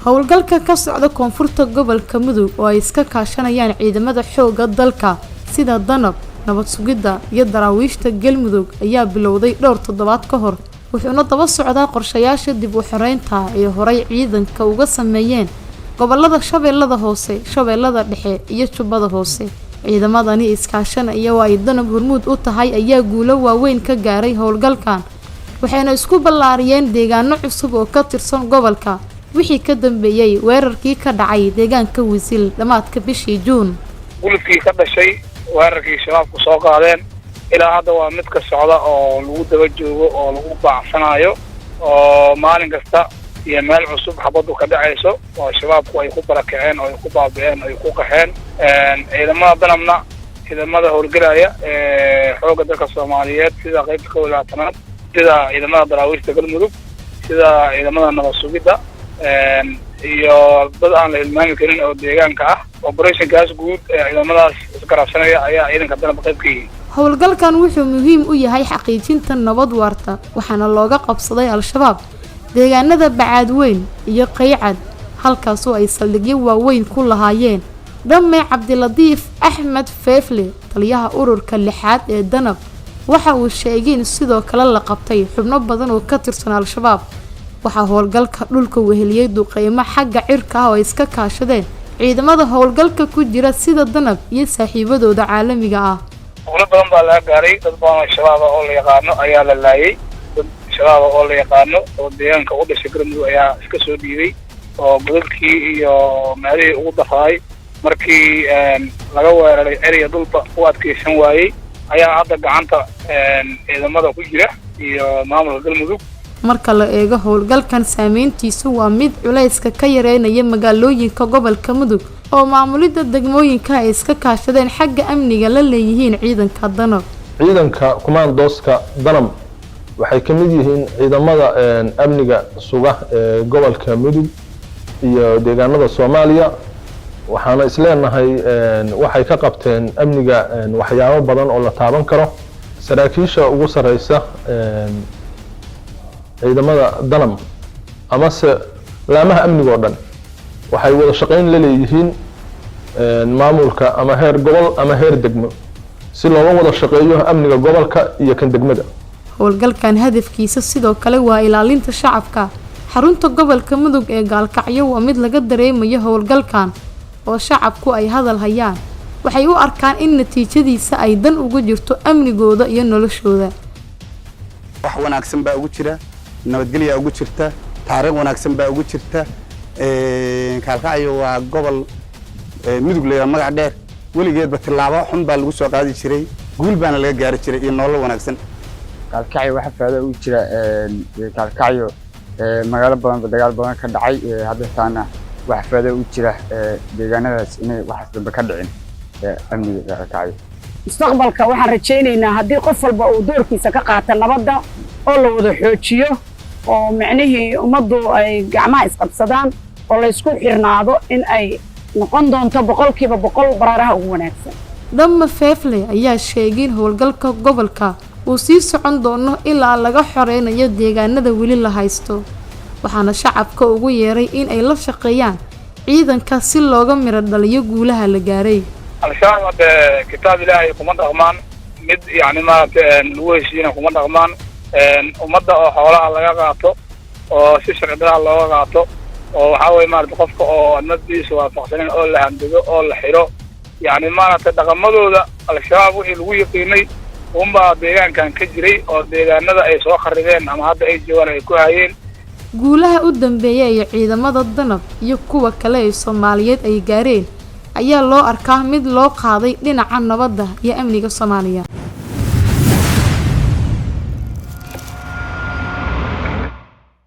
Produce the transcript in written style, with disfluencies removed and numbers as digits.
howlgalka ka socda koonfurta gobolka Mudug oo ay iska kaashanayaan ciidamada xoogga dalka sida danab nabad sugidda iyo daraawiishta galmudug ayaa bilowday dhowr toddobaad ka hor wuxuuna daba socdaa qorshayaasha dib u xiraynta ee horay ciidanka uga sameeyeen gobolada Shabeellada Hoose, Shabeellada Dhexe iyo Jubbada Hoose. ciidamadani iskaashanaya oo ay danab hormuud u tahay ayaa guulo waaweyn ka gaaray howlgalkan waxayna isku ballaariyeen deegaano cusub oo ka tirsan gobolka wixii ka dambeeyay weerarkii ka dhacay deegaanka Wisil dhamaadka bishii Juun. gulufkii ka dhashay weerarkii shabaabku soo qaadeen ilaa hadda waa mid ka socda oo lagu daba joogo oo lagu baacsanayo oo maalin kasta iyo meel cusub xabadu ka dhacayso oo shabaabku ay ku barakaceen oo ay ku baabeen oo ay ku qaxeen ciidamada danabna ciidamada howlgalaya xoogga dalka Soomaaliyeed sida qaybta ka walaatanaad sida ciidamada daraawiishta galmudug sida ciidamada nabad sugidda iyo dad aan la ilmaami karin oo deegaanka ah operationkaas guud ee ciidamadaas isgarabsanaya ayaa ciidanka danab qayb ka yihiin. howlgalkan wuxuu muhiim u yahay xaqiijinta nabad waarta waxaana looga qabsaday al-shabaab deegaanada Bacaadweyn iyo Qaycad halkaas oo ay saldhigyo waaweyn ku lahaayeen. dhamme Cabdiladiif Axmed Feefle taliyaha ururka lixaad ee danab waxa uu sheegay in sidoo kale la qabtay xubno badan oo ka tirsan al-shabaab. waxa howlgalka dhulka weheliyay duqeymo xagga cirka ah oo iska kaashadeen ciidamada howlgalka ku jira sida danab iyo saaxiibadooda caalamiga ah. Wala badan baa la gaaray dad badan shabaab oo la yaqaano ayaa la laayay dad shabaab oo la yaqaano oo deegaanka u dhashay galmudug ayaa iska soo dhiibay oo gobolkii iyo meelihii ugu daray markii laga weeraray area dhulka u adkeysan waayay ayaa hadda gacanta ciidamada ku jira iyo maamulka galmudug. marka la eego howlgalkan saameyntiisu waa mid culayska ka yareynaya magaalooyinka gobolka Mudug oo maamulida degmooyinka ay iska kaashadeen xagga amniga la leeyihiin ciidanka danab. ciidanka commandoska danab waxay ka mid yihiin ciidamada amniga suga ee gobolka Mudug iyo deegaanada Soomaaliya waxaana isleenahay waxay ka qabteen amniga waxyaabo badan oo la taaban karo. saraakiisha ugu sareysa ciidamada danab ama se laamaha amniga oo dhan waxay wada shaqeyn la leeyihiin maamulka ama heer gobol ama heer degmo si looga wada shaqeeyo amniga gobolka iyo kan degmada. howlgalkan hadafkiisa sidoo kale waa ilaalinta shacabka. xarunta gobolka Mudug ee Gaalkacyo waa mid laga dareemayo howlgalkan oo shacabku ay hadal hayaan waxay u arkaan in natiijadiisa ay dan ugu jirto amnigooda iyo noloshooda. wax wanaagsan baa ugu jira nabadgelyo ugu jirta taariikh wanaagsan baa ugu jirta Gaalkacyo waa gobol Mudug leeyahay magac dheer weligeedba tilaabo xun baa lagu soo qaadi jiray guul baana laga gaari jiray iyo nolol wanaagsan. Gaalkacyo waxa faa'iido u jira Gaalkacyo magaalo badan dagaal badan ka dhacay hadda taana waxa faa'iido u jira deegaanadaas inay wax dambe ka dhicin amniga Gaalkacyo. mustaqbalka waxaan rajaynaynaa haddii qof walba uu doorkiisa ka qaato nabadda oo la wada xoojiyo oo macnihii ummaddu ay gacmaha isqabsadaan oo la isku xirnaado in ay noqon doonto 100% baraaraha ugu wanaagsan. dhamme Feefle ayaa sheegay in howlgalka gobolka uu sii socon doono ilaa laga xoreynayo deegaanada weli la haysto waxaana shacabka ugu yeeray in ay la shaqeeyaan ciidanka si looga miro dhaliyo guulaha la gaaray. al-shabaab kitaab ilaahay kuma dhaqmaan mid yani ma lagu heshiina kuma dhaqmaan ummadda oo xoolaha laga qaato oo si sharci darro looga qaato oo waxa weey maarta qofka oo nabadiisa waafaqsan oo la handado oo la xiro yani maarta dhaqamadooda al-shabaab wixii lagu yaqiinay umba deegaankan ka jiray oo deegaanada ay soo kharibeen ama hadda ay joogaan ay ku hayeen. guulaha u dambeeyay ee ciidamada danab iyo kuwa kale ee Soomaaliyeed ay gaareen ayaa loo arkaa mid loo qaaday dhinaca nabadda iyo amniga Soomaaliya.